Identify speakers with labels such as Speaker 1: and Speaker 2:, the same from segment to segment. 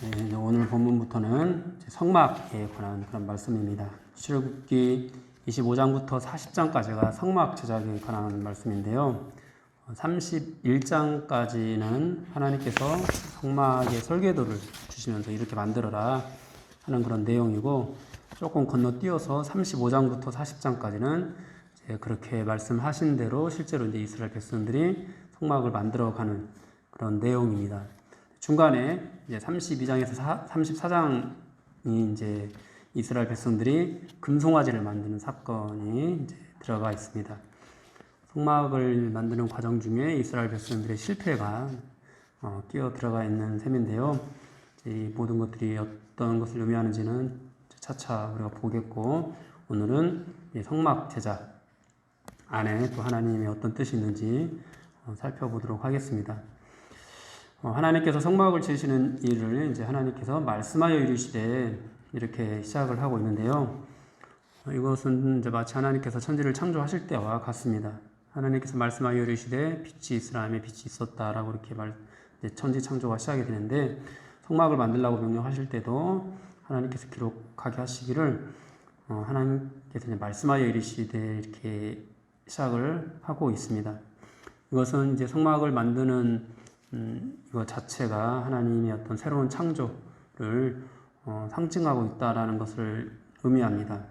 Speaker 1: 네, 오늘 본문부터는 성막에 관한 그런 말씀입니다. 출애굽기 25장부터 40장까지가 성막 제작에 관한 말씀인데요. 31장까지는 하나님께서 성막의 설계도를 주시면서 이렇게 만들어라 하는 그런 내용이고, 조금 건너뛰어서 35장부터 40장까지는 그렇게 말씀하신 대로 실제로 이제 이스라엘 백성들이 성막을 만들어가는 그런 내용입니다. 중간에 이제 32장에서 34장이 이제 이스라엘 백성들이 금송아지를 만드는 사건이 이제 들어가 있습니다. 성막을 만드는 과정 중에 이스라엘 백성들의 실패가 끼어 들어가 있는 셈인데요. 이 모든 것들이 어떤 것을 의미하는지는 차차 우리가 보겠고, 오늘은 성막 제작 안에 또 하나님의 어떤 뜻이 있는지 살펴보도록 하겠습니다. 하나님께서 성막을 지으시는 일을 이제 하나님께서 말씀하여 이르시되 이렇게 시작을 하고 있는데요. 이것은 이제 마치 하나님께서 천지를 창조하실 때와 같습니다. 하나님께서 말씀하여 이르시되 빛이 있으라 하며 빛이 있었다라고 이렇게 천지 창조가 시작이 되는데, 성막을 만들라고 명령하실 때도 하나님께서 기록하게 하시기를 하나님께서 이제 말씀하여 이르시되 이렇게 시작을 하고 있습니다. 이것은 이제 성막을 만드는 이것 자체가 하나님의 어떤 새로운 창조를 상징하고 있다라는 것을 의미합니다.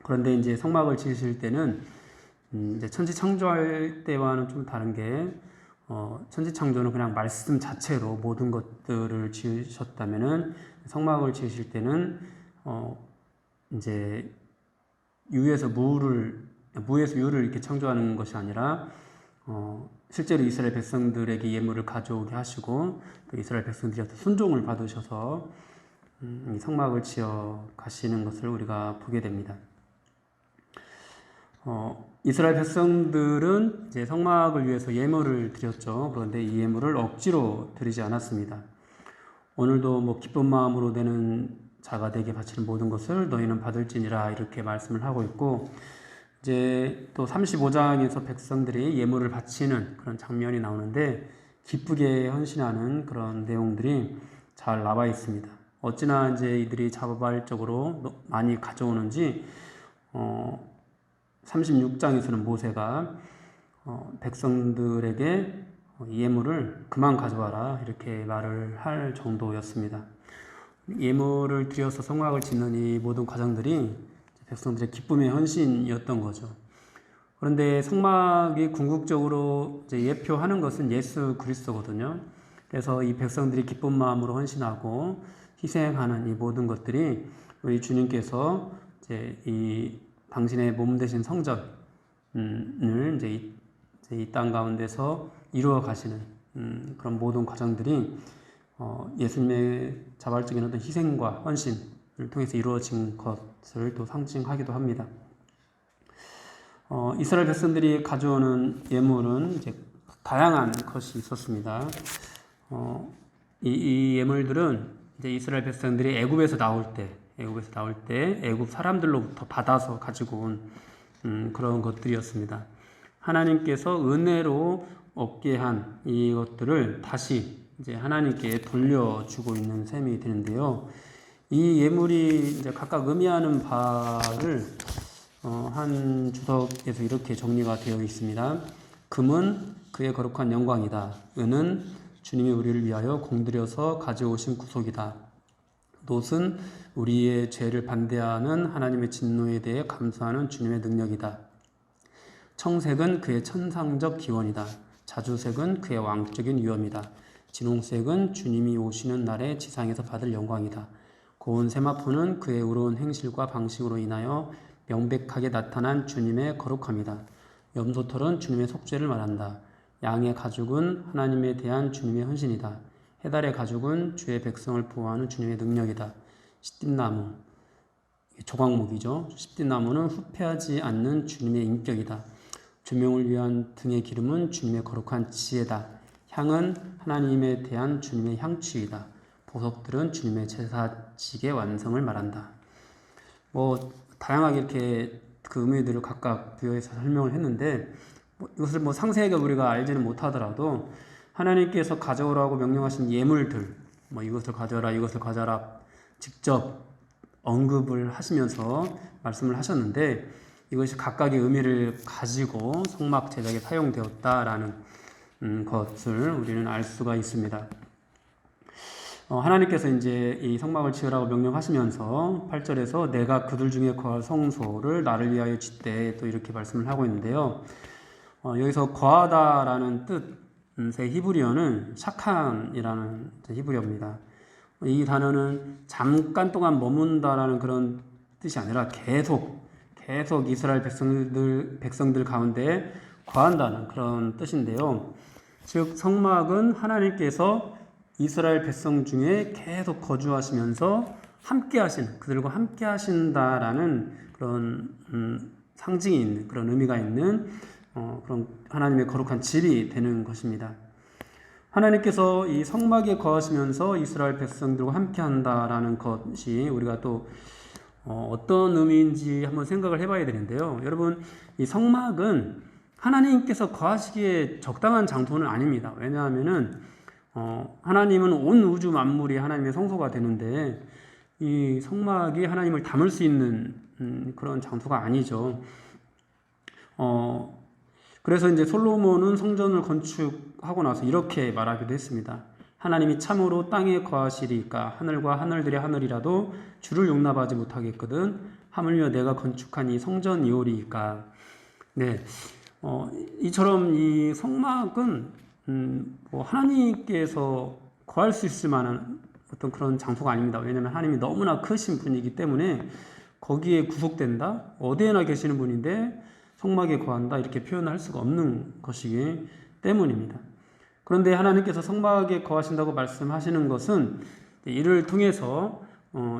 Speaker 1: 그런데 이제 성막을 지으실 때는 이제 천지 창조할 때와는 좀 다른 게, 천지 창조는 그냥 말씀 자체로 모든 것들을 지으셨다면은, 성막을 지으실 때는 이제 무에서 유를 이렇게 창조하는 것이 아니라 실제로 이스라엘 백성들에게 예물을 가져오게 하시고, 또 이스라엘 백성들이 어떤 순종을 받으셔서 이 성막을 지어 가시는 것을 우리가 보게 됩니다. 이스라엘 백성들은 이제 성막을 위해서 예물을 드렸죠. 그런데 이 예물을 억지로 드리지 않았습니다. 오늘도 기쁜 마음으로 내는 자가 되게 바치는 모든 것을 너희는 받을지니라 이렇게 말씀을 하고 있고, 이제 또 35장에서 백성들이 예물을 바치는 그런 장면이 나오는데, 기쁘게 헌신하는 그런 내용들이 잘 나와 있습니다. 어찌나 이제 이들이 자발적으로 많이 가져오는지 36장에서는 모세가 백성들에게 예물을 그만 가져와라 이렇게 말을 할 정도였습니다. 예물을 드려서 성막을 짓는 이 모든 과정들이 백성들의 기쁨의 헌신이었던 거죠. 그런데 성막이 궁극적으로 이제 예표하는 것은 예수 그리스도거든요. 그래서 이 백성들이 기쁜 마음으로 헌신하고 희생하는 이 모든 것들이 우리 주님께서 이제 이 당신의 몸 되신 성전을 이제 이 땅 가운데서 이루어 가시는 그런 모든 과정들이 예수님의 자발적인 어떤 희생과 헌신을 통해서 이루어진 것을 또 상징하기도 합니다. 이스라엘 백성들이 가져오는 예물은 이제 다양한 것이 있었습니다. 이 예물들은 이제 이스라엘 백성들이 애굽에서 나올 때 애굽 사람들로부터 받아서 가지고 온 그런 것들이었습니다. 하나님께서 은혜로 얻게 한 이것들을 다시 이제 하나님께 돌려주고 있는 셈이 되는데요. 이 예물이 이제 각각 의미하는 바를 한 주석에서 이렇게 정리가 되어 있습니다. 금은 그의 거룩한 영광이다. 은은 주님이 우리를 위하여 공들여서 가져오신 구속이다. 놋은 우리의 죄를 반대하는 하나님의 진노에 대해 감수하는 주님의 능력이다. 청색은 그의 천상적 기원이다. 자주색은 그의 왕적인 위엄이다. 진홍색은 주님이 오시는 날에 지상에서 받을 영광이다. 고운 세마포는 그의 의로운 행실과 방식으로 인하여 명백하게 나타난 주님의 거룩함이다. 염소털은 주님의 속죄를 말한다. 양의 가죽은 하나님에 대한 주님의 헌신이다. 해달의 가죽은 주의 백성을 보호하는 주님의 능력이다. 시띠나무, 조각목이죠. 시띠나무는 후패하지 않는 주님의 인격이다. 조명을 위한 등의 기름은 주님의 거룩한 지혜다. 향은 하나님에 대한 주님의 향취이다. 보석들은 주님의 제사직의 완성을 말한다. 다양하게 이렇게 그 의미들을 각각 부여해서 설명을 했는데, 이것을 상세하게 우리가 알지는 못하더라도 하나님께서 가져오라고 명령하신 예물들, 뭐 이것을 가져라, 이것을 가져라 직접 언급을 하시면서 말씀을 하셨는데 이것이 각각의 의미를 가지고 성막 제작에 사용되었다라는 것을 우리는 알 수가 있습니다. 하나님께서 이제 이 성막을 지으라고 명령하시면서 8절에서 내가 그들 중에 거할 성소를 나를 위하여 짓되 또 이렇게 말씀을 하고 있는데요. 여기서 거하다라는 뜻의 히브리어는 샤칸이라는 히브리어입니다. 이 단어는 잠깐 동안 머문다라는 그런 뜻이 아니라 계속 이스라엘 백성들 가운데 거한다는 그런 뜻인데요. 즉 성막은 하나님께서 이스라엘 백성 중에 계속 거주하시면서 그들과 함께 하신다라는 그런 상징이 있는 그런 의미가 있는 그런 하나님의 거룩한 집이 되는 것입니다. 하나님께서 이 성막에 거하시면서 이스라엘 백성들과 함께 한다라는 것이 우리가 또 어떤 의미인지 한번 생각을 해봐야 되는데요. 여러분, 이 성막은 하나님께서 거하시기에 적당한 장소는 아닙니다. 왜냐하면은 하나님은 온 우주 만물이 하나님의 성소가 되는데 이 성막이 하나님을 담을 수 있는 그런 장소가 아니죠. 그래서 이제 솔로몬은 성전을 건축하고 나서 이렇게 말하기도 했습니다. 하나님이 참으로 땅에 거하시리까 하늘과 하늘들의 하늘이라도 주를 용납하지 못하겠거든 하물며 내가 건축한 이 성전이오리이까. 네, 이처럼 이 성막은 뭐 하나님께서 거할 수 있을 만한 어떤 그런 장소가 아닙니다. 왜냐하면 하나님이 너무나 크신 분이기 때문에 거기에 구속된다, 어디에나 계시는 분인데 성막에 거한다 이렇게 표현할 수가 없는 것이기 때문입니다. 그런데 하나님께서 성막에 거하신다고 말씀하시는 것은 이를 통해서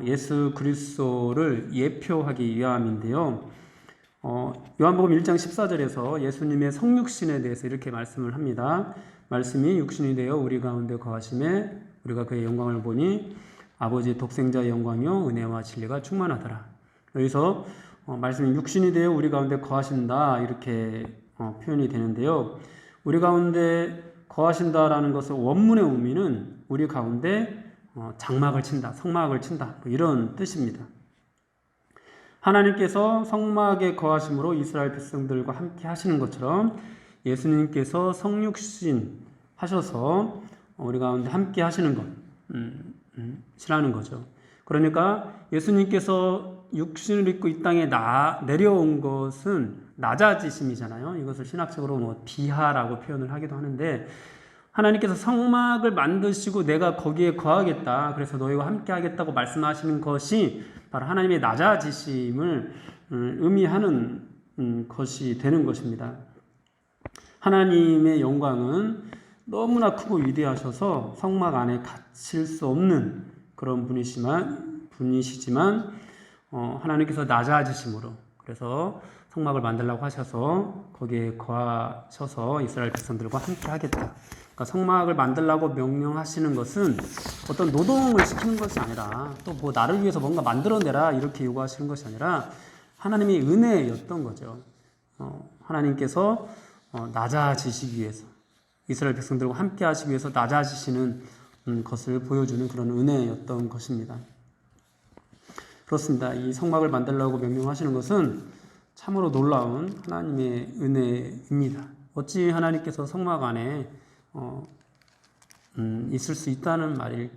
Speaker 1: 예수 그리스도를 예표하기 위함인데요. 요한복음 1장 14절에서 예수님의 성육신에 대해서 이렇게 말씀을 합니다. 말씀이 육신이 되어 우리 가운데 거하심에 우리가 그의 영광을 보니 아버지 독생자의 영광이요 은혜와 진리가 충만하더라. 여기서 말씀이 육신이 되어 우리 가운데 거하신다 이렇게 표현이 되는데요. 우리 가운데 거하신다라는 것의 원문의 의미는 우리 가운데 장막을 친다, 성막을 친다 뭐 이런 뜻입니다. 하나님께서 성막에 거하심으로 이스라엘 백성들과 함께 하시는 것처럼 예수님께서 성육신 하셔서 우리 가운데 함께 하시는 것 시라는 거죠. 그러니까 예수님께서 육신을 입고 이 땅에 내려온 것은 낮아지심이잖아요. 이것을 신학적으로 뭐 비하라고 표현을 하기도 하는데 하나님께서 성막을 만드시고 내가 거기에 거하겠다, 그래서 너희와 함께 하겠다고 말씀하시는 것이 바로 하나님의 낮아지심을 의미하는 것이 되는 것입니다. 하나님의 영광은 너무나 크고 위대하셔서 성막 안에 갇힐 수 없는 그런 분이시지만 하나님께서 낮아지심으로 그래서 성막을 만들라고 하셔서 거기에 거하셔서 이스라엘 백성들과 함께 하겠다. 그러니까 성막을 만들라고 명령하시는 것은 어떤 노동을 시키는 것이 아니라 또 뭐 나를 위해서 뭔가 만들어내라 이렇게 요구하시는 것이 아니라 하나님의 은혜였던 거죠. 하나님께서 낮아지시기 위해서 이스라엘 백성들과 함께 하시기 위해서 낮아지시는 것을 보여주는 그런 은혜였던 것입니다. 그렇습니다. 이 성막을 만들라고 명령하시는 것은 참으로 놀라운 하나님의 은혜입니다. 어찌 하나님께서 성막 안에 있을 수 있다는 말이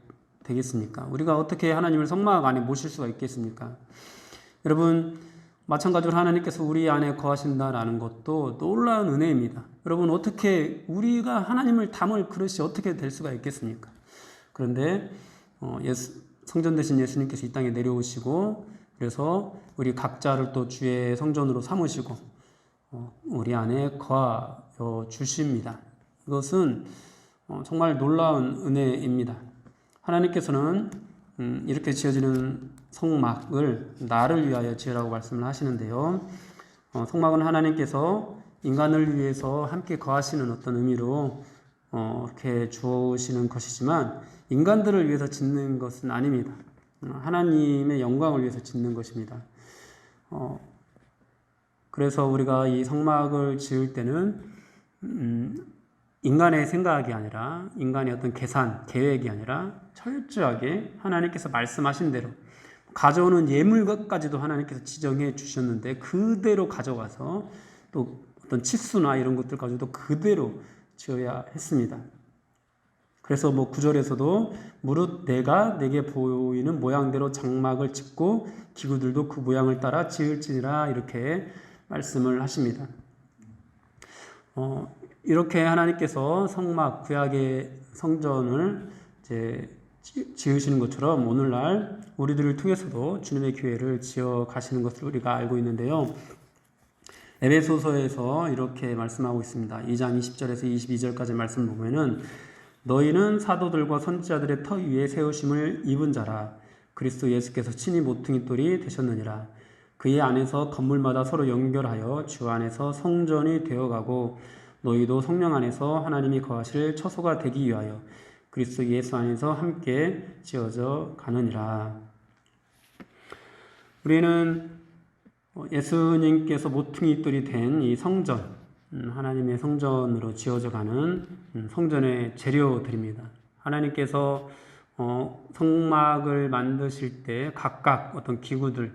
Speaker 1: 되겠습니까? 우리가 어떻게 하나님을 성막 안에 모실 수가 있겠습니까? 여러분, 마찬가지로 하나님께서 우리 안에 거하신다라는 것도 놀라운 은혜입니다. 여러분, 어떻게 우리가 하나님을 담을 그릇이 어떻게 될 수가 있겠습니까? 그런데 성전 되신 예수님께서 이 땅에 내려오시고 그래서 우리 각자를 또 주의 성전으로 삼으시고 우리 안에 거하여 주십니다. 이것은 정말 놀라운 은혜입니다. 하나님께서는 이렇게 지어지는 성막을 나를 위하여 지으라고 말씀을 하시는데요. 성막은 하나님께서 인간을 위해서 함께 거하시는 어떤 의미로 이렇게 주시는 것이지만 인간들을 위해서 짓는 것은 아닙니다. 하나님의 영광을 위해서 짓는 것입니다. 그래서 우리가 이 성막을 지을 때는 인간의 생각이 아니라 인간의 어떤 계획이 아니라 철저하게 하나님께서 말씀하신 대로 가져오는 예물까지도 하나님께서 지정해 주셨는데 그대로 가져가서 또 어떤 치수나 이런 것들 가지고도 그대로 지어야 했습니다. 그래서 9절에서도 무릇 내가 내게 보이는 모양대로 장막을 짓고 기구들도 그 모양을 따라 지을지니라 이렇게 말씀을 하십니다. 이렇게 하나님께서 성막 구약의 성전을 이제 지으시는 것처럼 오늘날 우리들을 통해서도 주님의 교회를 지어 가시는 것을 우리가 알고 있는데요. 에베소서에서 이렇게 말씀하고 있습니다. 2장 20절에서 22절까지 말씀을 보면은 너희는 사도들과 선지자들의 터 위에 세우심을 입은 자라. 그리스도 예수께서 친히 모퉁이돌이 되셨느니라. 그의 안에서 건물마다 서로 연결하여 주 안에서 성전이 되어가고 너희도 성령 안에서 하나님이 거하실 처소가 되기 위하여 그리스도 예수 안에서 함께 지어져 가느니라. 우리는 예수님께서 모퉁이돌이 된 이 성전, 하나님의 성전으로 지어져 가는 성전의 재료들입니다. 하나님께서 성막을 만드실 때 각각 어떤 기구들을,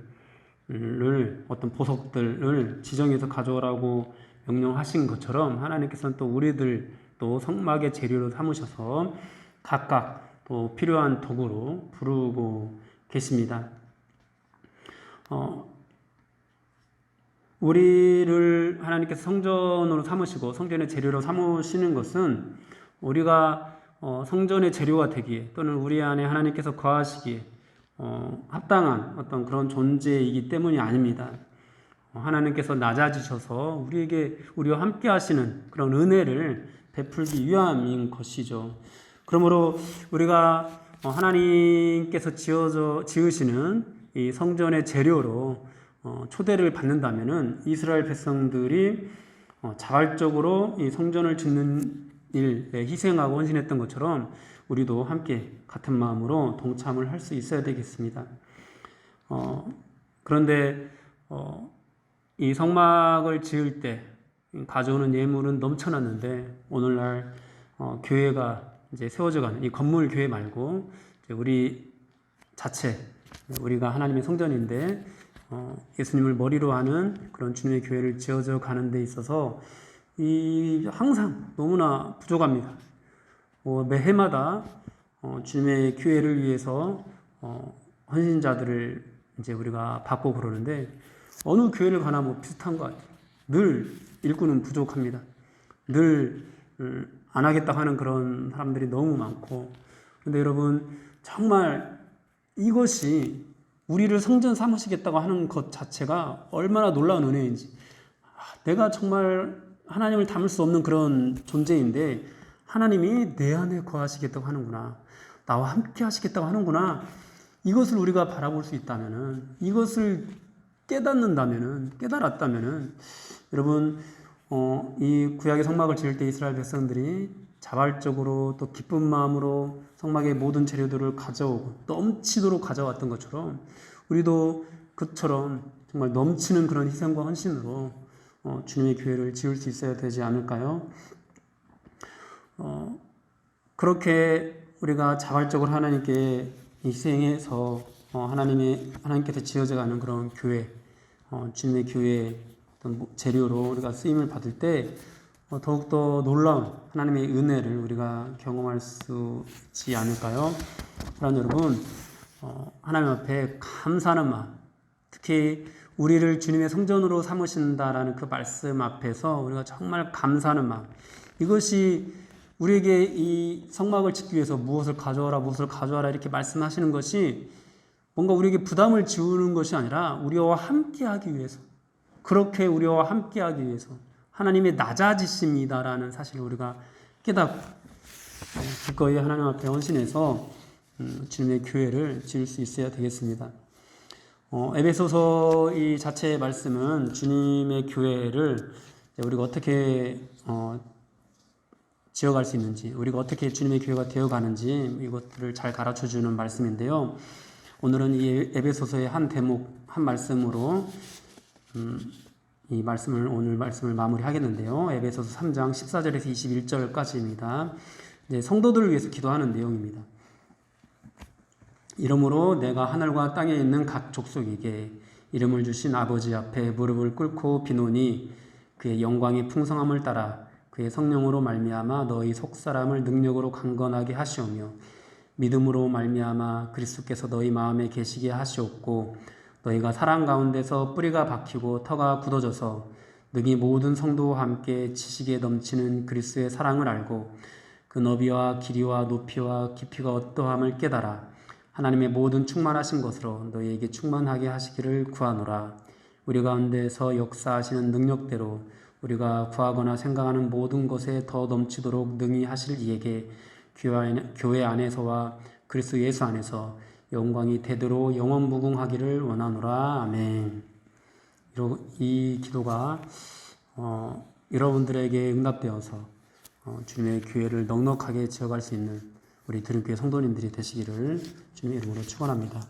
Speaker 1: 어떤 보석들을 지정해서 가져오라고 명령하신 것처럼 하나님께서는 또 우리들 또 성막의 재료로 삼으셔서 각각 또 필요한 도구로 부르고 계십니다. 우리를 하나님께서 성전으로 삼으시고 성전의 재료로 삼으시는 것은 우리가 성전의 재료가 되기에 또는 우리 안에 하나님께서 거하시기에 합당한 어떤 그런 존재이기 때문이 아닙니다. 하나님께서 낮아지셔서 우리와 함께 하시는 그런 은혜를 베풀기 위함인 것이죠. 그러므로 우리가 하나님께서 지으시는 이 성전의 재료로 초대를 받는다면은 이스라엘 백성들이 자발적으로 이 성전을 짓는 일에 희생하고 헌신했던 것처럼 우리도 함께 같은 마음으로 동참을 할 수 있어야 되겠습니다. 그런데 이 성막을 지을 때 가져오는 예물은 넘쳐났는데 오늘날 교회가 이제 세워져가는 이 건물 교회 말고 이제 우리 자체 우리가 하나님의 성전인데 예수님을 머리로 하는 그런 주님의 교회를 지어져 가는 데 있어서 항상 너무나 부족합니다. 매해마다 주님의 교회를 위해서 헌신자들을 이제 우리가 받고 그러는데 어느 교회를 가나 비슷한 것 같아요. 늘 일꾼은 부족합니다. 늘 안 하겠다고 하는 그런 사람들이 너무 많고, 그런데 여러분 정말 이것이 우리를 성전 삼으시겠다고 하는 것 자체가 얼마나 놀라운 은혜인지, 내가 정말 하나님을 닮을 수 없는 그런 존재인데 하나님이 내 안에 거하시겠다고 하는구나, 나와 함께 하시겠다고 하는구나, 이것을 우리가 바라볼 수 있다면은, 이것을 깨달았다면은 여러분 이 구약의 성막을 지을 때 이스라엘 백성들이 자발적으로 또 기쁜 마음으로 성막의 모든 재료들을 가져오고 넘치도록 가져왔던 것처럼 우리도 그처럼 정말 넘치는 그런 희생과 헌신으로 주님의 교회를 지을 수 있어야 되지 않을까요? 그렇게 우리가 자발적으로 하나님께 희생해서 하나님께서 지어져가는 그런 교회, 주님의 교회의 어떤 재료로 우리가 쓰임을 받을 때 더욱더 놀라운 하나님의 은혜를 우리가 경험할 수 있지 않을까요? 그러나 여러분, 하나님 앞에 감사하는 마음, 특히 우리를 주님의 성전으로 삼으신다라는 그 말씀 앞에서 우리가 정말 감사하는 마음, 이것이 우리에게 이 성막을 짓기 위해서 무엇을 가져와라 이렇게 말씀하시는 것이 뭔가 우리에게 부담을 지우는 것이 아니라 우리와 함께 하기 위해서, 그렇게 우리와 함께 하기 위해서 하나님의 낮아지십니다라는 사실을 우리가 깨닫고 기꺼이 하나님 앞에 헌신해서 주님의 교회를 지을 수 있어야 되겠습니다. 에베소서 이 자체의 말씀은 주님의 교회를 우리가 어떻게 지어갈 수 있는지, 우리가 어떻게 주님의 교회가 되어가는지 이것들을 잘 가르쳐주는 말씀인데요. 오늘은 이 에베소서의 한 대목, 한 말씀으로 오늘 말씀을 마무리하겠는데요. 에베소서 3장 14절에서 21절까지입니다. 성도들을 위해서 기도하는 내용입니다. 이러므로 내가 하늘과 땅에 있는 각 족속에게 이름을 주신 아버지 앞에 무릎을 꿇고 비노니 그의 영광의 풍성함을 따라 그의 성령으로 말미암아 너희 속사람을 능력으로 강건하게 하시오며 믿음으로 말미암아 그리스도께서 너희 마음에 계시게 하시옵고 너희가 사랑 가운데서 뿌리가 박히고 터가 굳어져서 능히 모든 성도와 함께 지식에 넘치는 그리스도의 사랑을 알고 그 너비와 길이와 높이와 깊이가 어떠함을 깨달아 하나님의 모든 충만하신 것으로 너희에게 충만하게 하시기를 구하노라. 우리 가운데서 역사하시는 능력대로 우리가 구하거나 생각하는 모든 것에 더 넘치도록 능히 하실 이에게 교회 안에서와 그리스도 예수 안에서 영광이 되도록 영원무궁하기를 원하노라. 아멘. 이 기도가 여러분들에게 응답되어서 주님의 교회를 넉넉하게 지어갈 수 있는 우리 드림교회 성도님들이 되시기를 주님의 이름으로 축원합니다.